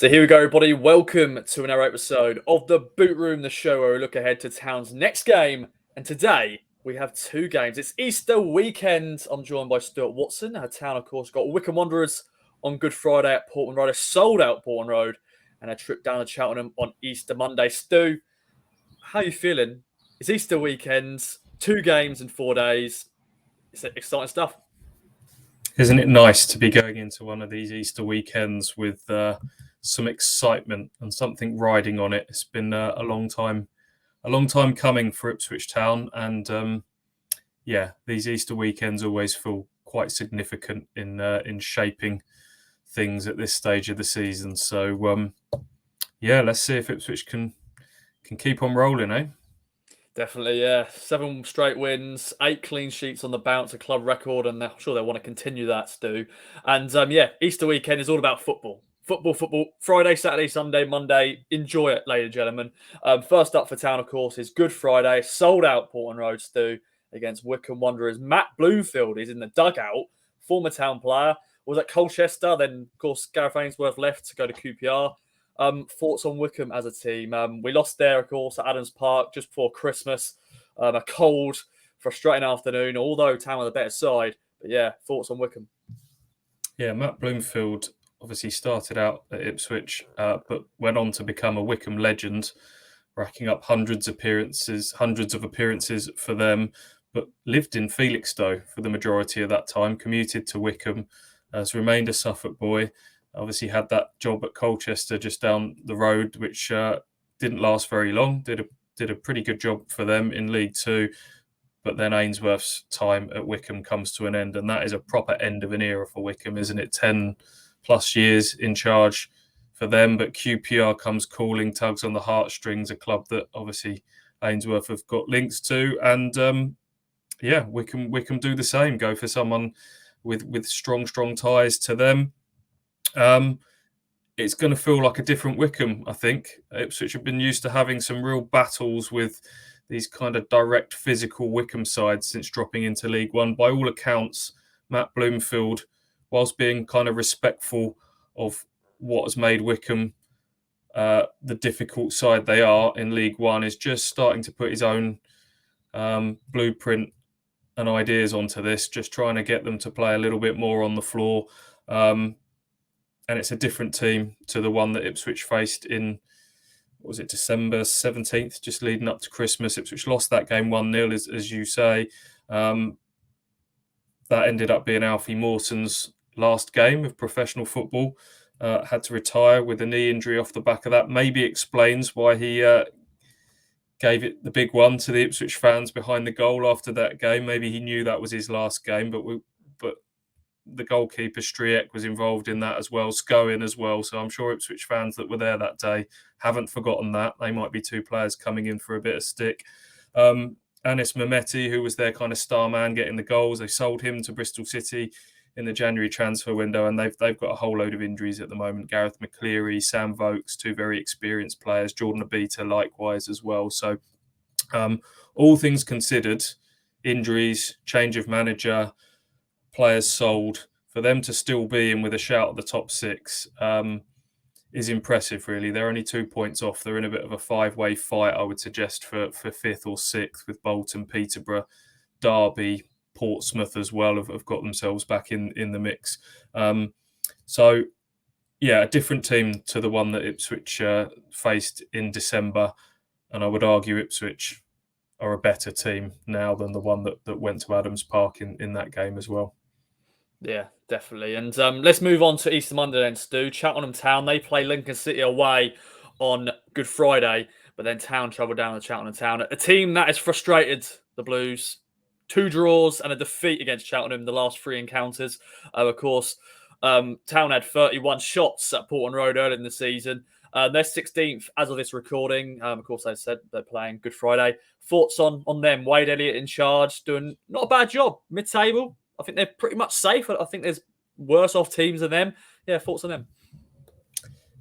So here we go, everybody. Welcome to another episode of the Boot Room, the show where we look ahead to Town's next game. And today we have two games. It's Easter weekend. I'm joined by Stuart Watson. Our Town, of course, got Wycombe Wanderers on Good Friday at Portland Road, a sold-out Portland Road, and a trip down to Cheltenham on Easter Monday. Stu, how are you feeling? It's Easter weekend, 2 games in 4 days. It's exciting stuff. Isn't it nice to be going into one of these Easter weekends with some excitement and something riding on it? It's been a long time coming for Ipswich Town, and these Easter weekends always feel quite significant in shaping things at this stage of the season. So let's see if Ipswich can keep on rolling, eh? Definitely, yeah. 7 straight wins, 8 clean sheets on the bounce, a club record, and I'm sure they want to continue that, Stu. And Easter weekend is all about football. Football, Friday, Saturday, Sunday, Monday. Enjoy it, ladies and gentlemen. First up for Town, of course, is Good Friday, sold out Portland Road, Stu, against Wycombe Wanderers. Matt Bloomfield is in the dugout, former Town player, was at Colchester, then, of course, Gareth Ainsworth left to go to QPR. Thoughts on Wycombe as a team? We lost there, of course, at Adams Park just before Christmas. A cold, frustrating afternoon, although Town were the better side. But yeah, thoughts on Wycombe? Yeah, Matt Bloomfield obviously started out at Ipswich, but went on to become a Wycombe legend, racking up hundreds of appearances for them, but lived in Felixstowe for the majority of that time, commuted to Wycombe, has remained a Suffolk boy. Obviously had that job at Colchester just down the road, which didn't last very long. Did a pretty good job for them in League Two, but then Ainsworth's time at Wycombe comes to an end, and that is a proper end of an era for Wycombe, isn't it? 10 plus years in charge for them, but QPR comes calling, tugs on the heartstrings, a club that obviously Ainsworth have got links to, and Wycombe do the same, go for someone with strong ties to them. It's going to feel like a different Wycombe, I think. Ipswich have been used to having some real battles with these kind of direct physical Wycombe sides since dropping into League One. By all accounts, Matt Bloomfield, whilst being kind of respectful of what has made Wycombe the difficult side they are in League One, is just starting to put his own blueprint and ideas onto this, just trying to get them to play a little bit more on the floor. And it's a different team to the one that Ipswich faced in, December 17th, just leading up to Christmas. Ipswich lost that game 1-0, as you say. That ended up being Alfie Mawson's last game of professional football. Had to retire with a knee injury off the back of that. Maybe explains why he gave it the big one to the Ipswich fans behind the goal after that game. Maybe he knew that was his last game, but the goalkeeper Striek was involved in that as well, Scowen as well. So I'm sure Ipswich fans that were there that day haven't forgotten that. They might be 2 players coming in for a bit of stick. Anis Mehmeti, who was their kind of star man getting the goals, they sold him to Bristol City in the January transfer window, and they've got a whole load of injuries at the moment. Gareth McCleary, Sam Vokes, 2 very experienced players, Jordan Abita likewise as well. So all things considered, injuries, change of manager, players sold, for them to still be in with a shout at the top 6 is impressive, really. They're only 2 points off. They're in a bit of a 5-way fight, I would suggest, for 5th or 6th, with Bolton, Peterborough, Derby, Portsmouth as well have got themselves back in the mix. A different team to the one that Ipswich faced in December, and I would argue Ipswich are a better team now than the one that went to Adams Park in that game as well. Yeah, definitely. And let's move on to Easter Monday then, Stu. Cheltenham Town, they play Lincoln City away on Good Friday, but then Town travel down to Cheltenham Town. A team that has frustrated the Blues. 2 draws and a defeat against Cheltenham in the last 3 encounters. Of course, Town had 31 shots at Portland Road early in the season. They're 16th as of this recording. Of course, I said they're playing Good Friday. Thoughts on them? Wade Elliott in charge, doing not a bad job. Mid-table, I think they're pretty much safe. I think there's worse off teams than them. Yeah, thoughts on them?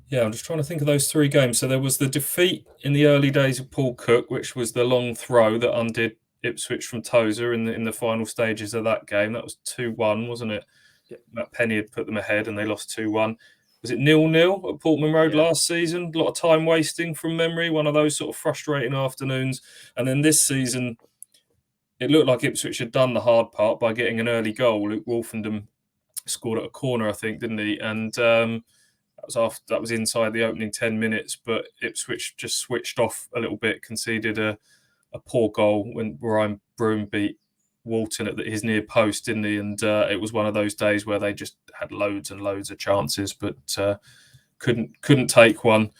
Yeah, I'm just trying to think of those 3 games. So there was the defeat in the early days of Paul Cook, which was the long throw that undid Ipswich from Tozer in the final stages of that game. That was 2-1, wasn't it? Yeah. Matt Penny had put them ahead and they lost 2-1. was it 0-0 at Portman Road Yeah. last season? A lot of time wasting from memory. One of those sort of frustrating afternoons. And then this season, it looked like Ipswich had done the hard part by getting an early goal. Luke Wolfenden scored at a corner, I think, didn't he? And that was inside the opening 10 minutes, but Ipswich just switched off a little bit, conceded a poor goal when Ryan Broom beat Walton at his near post, didn't he? And it was one of those days where they just had loads and loads of chances, but couldn't take one.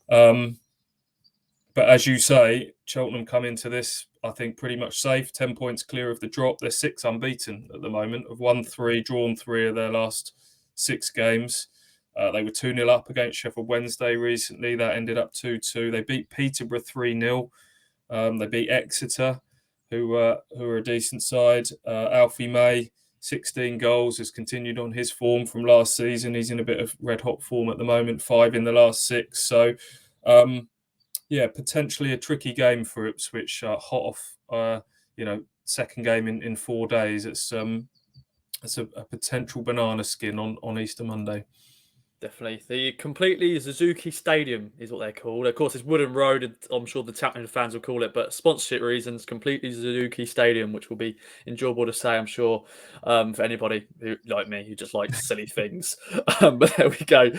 But as you say, Cheltenham come into this, I think, pretty much safe. 10 points clear of the drop. They're 6 unbeaten at the moment. Have won 3, drawn 3 of their last 6 games. They were 2-0 up against Sheffield Wednesday recently. That ended up 2-2. They beat Peterborough 3-0. They beat Exeter, who are a decent side. Alfie May, 16 goals, has continued on his form from last season. He's in a bit of red-hot form at the moment, 5 in the last 6. So, potentially a tricky game for Ipswich, hot off, second game in 4 days. It's a potential banana skin on Easter Monday. Definitely. The completely Suzuki Stadium is what they're called. Of course, it's Wooden Road, and I'm sure the Cheltenham fans will call it, but sponsorship reasons, completely Suzuki Stadium, which will be enjoyable to say, I'm sure, for anybody who, like me, who just likes silly things. But there we go.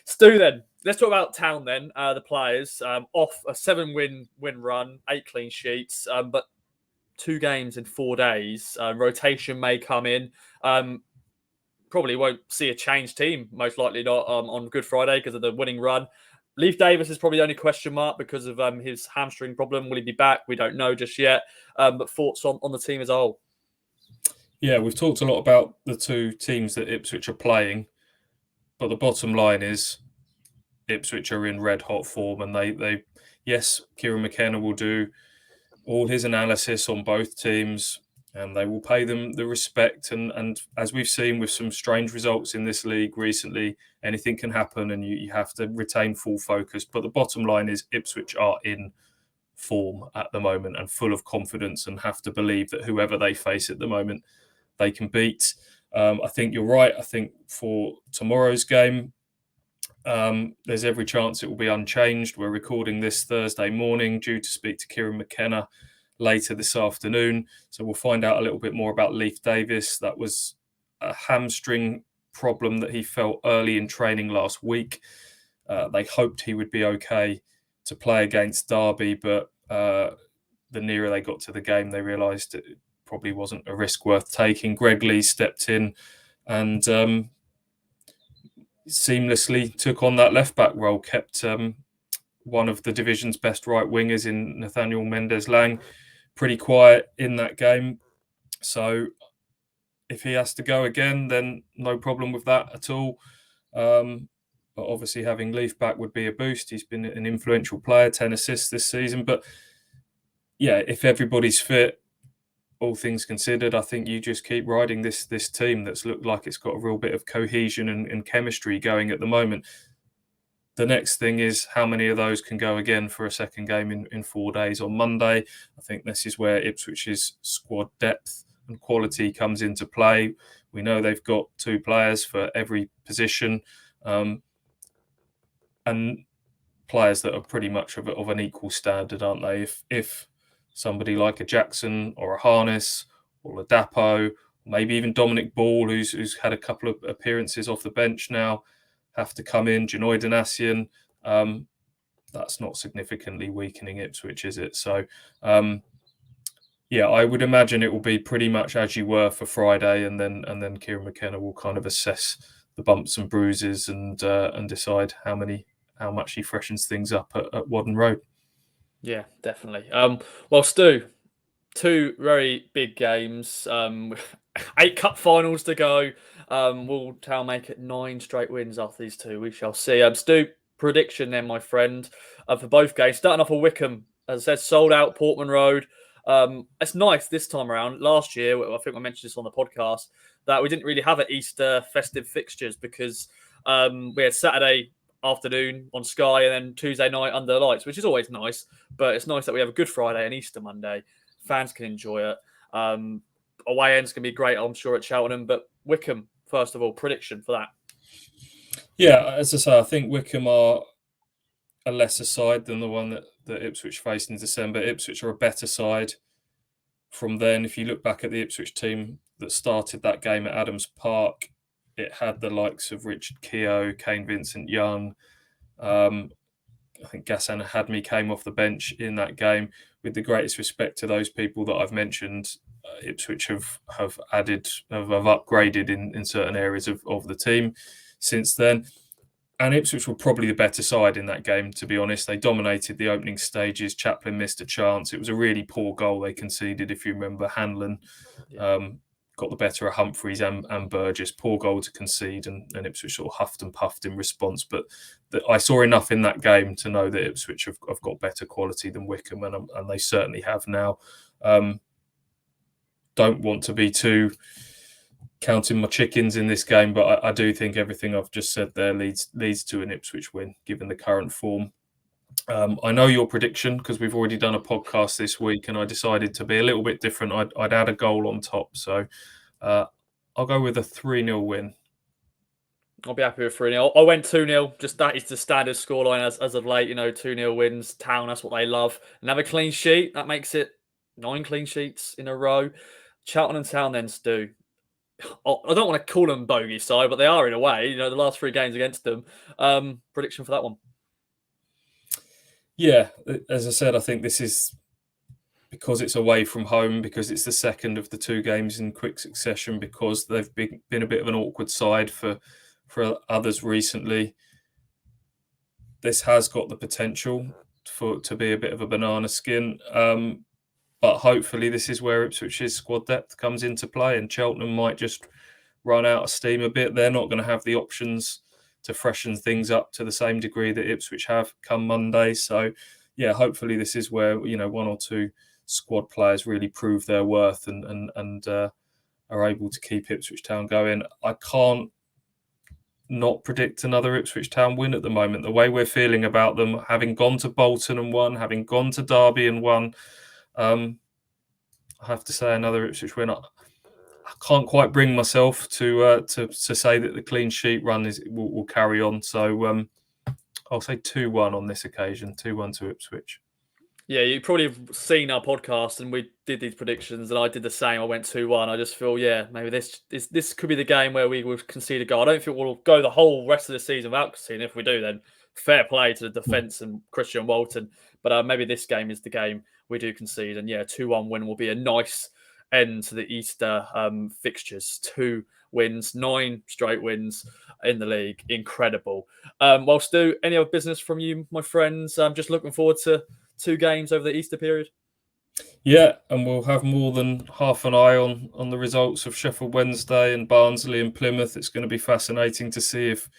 Stu, then. Let's talk about Town then, the players. Off a 7-win run, 8 clean sheets, but 2 games in 4 days. Rotation may come in. Probably won't see a changed team, most likely not, on Good Friday because of the winning run. Leif Davis is probably the only question mark because of his hamstring problem. Will he be back? We don't know just yet. But thoughts on the team as a whole? Yeah, we've talked a lot about the 2 teams that Ipswich are playing, but the bottom line is Ipswich are in red hot form, and they yes, Kieran McKenna will do all his analysis on both teams, and they will pay them the respect. And as we've seen with some strange results in this league recently, anything can happen, and you have to retain full focus. But the bottom line is Ipswich are in form at the moment and full of confidence, and have to believe that whoever they face at the moment, they can beat. I think you're right. I think for tomorrow's game, there's every chance it will be unchanged. We're recording this Thursday morning, due to speak to Kieran McKenna later this afternoon. So we'll find out a little bit more about Leif Davis. That was a hamstring problem that he felt early in training last week. They hoped he would be okay to play against Derby, but the nearer they got to the game, they realised it probably wasn't a risk worth taking. Greg Lee stepped in and seamlessly took on that left-back role, kept one of the division's best right wingers in Nathaniel Mendez-Lang pretty quiet in that game. So if he has to go again, then no problem with that at all. But obviously having Leif back would be a boost. He's been an influential player, 10 assists this season. But yeah, if everybody's fit, all things considered, I think you just keep riding this team that's looked like it's got a real bit of cohesion and chemistry going at the moment. The next thing is how many of those can go again for a second game in 4 days on Monday. I think this is where Ipswich's squad depth and quality comes into play. We know they've got 2 players for every position, and players that are pretty much of an equal standard, aren't they? If somebody like a Jackson or a Harness or a Dapo, maybe even Dominic Ball, who's had a couple of appearances off the bench now, have to come in, Janoy Donasian, that's not significantly weakening Ipswich, is it? So, I would imagine it will be pretty much as you were for Friday, and then Kieran McKenna will kind of assess the bumps and bruises and decide how much he freshens things up at Wooden Road. Yeah, definitely. Well, Stu, 2 very big games. 8 cup finals to go. Will Town make it 9 straight wins after these 2? We shall see. Stu, prediction then, my friend, for both games. Starting off with Wycombe, as I said, sold out Portman Road. It's nice this time around. Last year, I think I mentioned this on the podcast, that we didn't really have an Easter festive fixtures because we had Saturday afternoon on Sky and then Tuesday night under the lights, which is always nice. But it's nice that we have a Good Friday and Easter Monday. Fans can enjoy it. Away end's going to be great, I'm sure, at Cheltenham. But Wycombe, first of all, prediction for that. Yeah, as I say, I think Wycombe are a lesser side than the one that Ipswich faced in December. Ipswich are a better side. From then, if you look back at the Ipswich team that started that game at Adams Park, it had the likes of Richard Keogh, Kane Vincent-Young. I think Ghassan Hadmi came off the bench in that game. With the greatest respect to those people that I've mentioned, Ipswich have upgraded in certain areas of the team since then. And Ipswich were probably the better side in that game, to be honest. They dominated the opening stages. Chaplin missed a chance. It was a really poor goal they conceded, if you remember. Hanlon got the better of Humphreys and Burgess. Poor goal to concede, and Ipswich sort of huffed and puffed in response. But I saw enough in that game to know that Ipswich have got better quality than Wycombe, and they certainly have now. Don't want to be too counting my chickens in this game, but I do think everything I've just said there leads to an Ipswich win, given the current form. I know your prediction because we've already done a podcast this week, and I decided to be a little bit different. I'd add a goal on top, so I'll go with a 3-0 win. I'll be happy with 3-0. I went 2-0. Just that is the standard scoreline as of late. 2-0 wins. Town, that's what they love. Another clean sheet. That makes it 9 clean sheets in a row. Cheltenham and Town then, Stu. I don't want to call them bogey side, but they are in a way. The last 3 games against them. Prediction for that one? Yeah, as I said, I think this is because it's away from home, because it's the second of the 2 games in quick succession, because they've been a bit of an awkward side for others recently. This has got the potential to be a bit of a banana skin. But hopefully this is where Ipswich's squad depth comes into play, and Cheltenham might just run out of steam a bit. They're not going to have the options to freshen things up to the same degree that Ipswich have come Monday. So, yeah, hopefully this is where 1 or 2 squad players really prove their worth and are able to keep Ipswich Town going. I can't not predict another Ipswich Town win at the moment. The way we're feeling about them, having gone to Bolton and won, having gone to Derby and won, I have to say another Ipswich win. I can't quite bring myself to say that the clean sheet run will carry on. So I'll say 2-1 on this occasion. 2-1 to Ipswich. Yeah, you probably have seen our podcast, and we did these predictions, and I did the same. I went 2-1. I just feel, maybe this could be the game where we will concede a goal. I don't think we'll go the whole rest of the season without conceding. If we do, then fair play to the defence and Christian Walton. But maybe this game is the game we do concede, and 2-1 win will be a nice end to the Easter fixtures. 2 wins, 9 straight wins in the league. Incredible. Well, Stu, any other business from you, my friends? I'm just looking forward to 2 games over the Easter period. Yeah, and we'll have more than half an eye on the results of Sheffield Wednesday and Barnsley and Plymouth. It's going to be fascinating to see if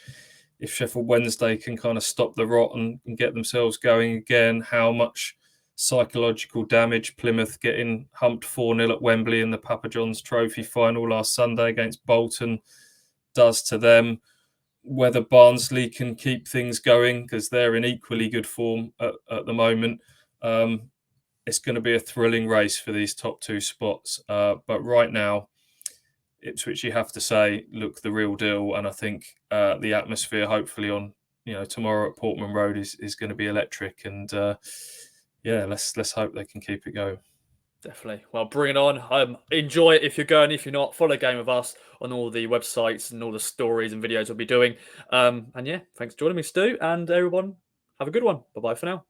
Sheffield Wednesday can kind of stop the rot and get themselves going again. How much psychological damage Plymouth getting humped 4-0 at Wembley in the Papa John's Trophy final last Sunday against Bolton does to them. Whether Barnsley can keep things going, because they're in equally good form at the moment. It's going to be a thrilling race for these top 2 spots. But right now, Ipswich, you have to say, look the real deal. And I think the atmosphere, hopefully on tomorrow at Portman Road, is going to be electric. And let's hope they can keep it going. Definitely. Well, bring it on. Enjoy it if you're going. If you're not, follow the game with us on all the websites and all the stories and videos we'll be doing. And thanks for joining me, Stu. And everyone, have a good one. Bye-bye for now.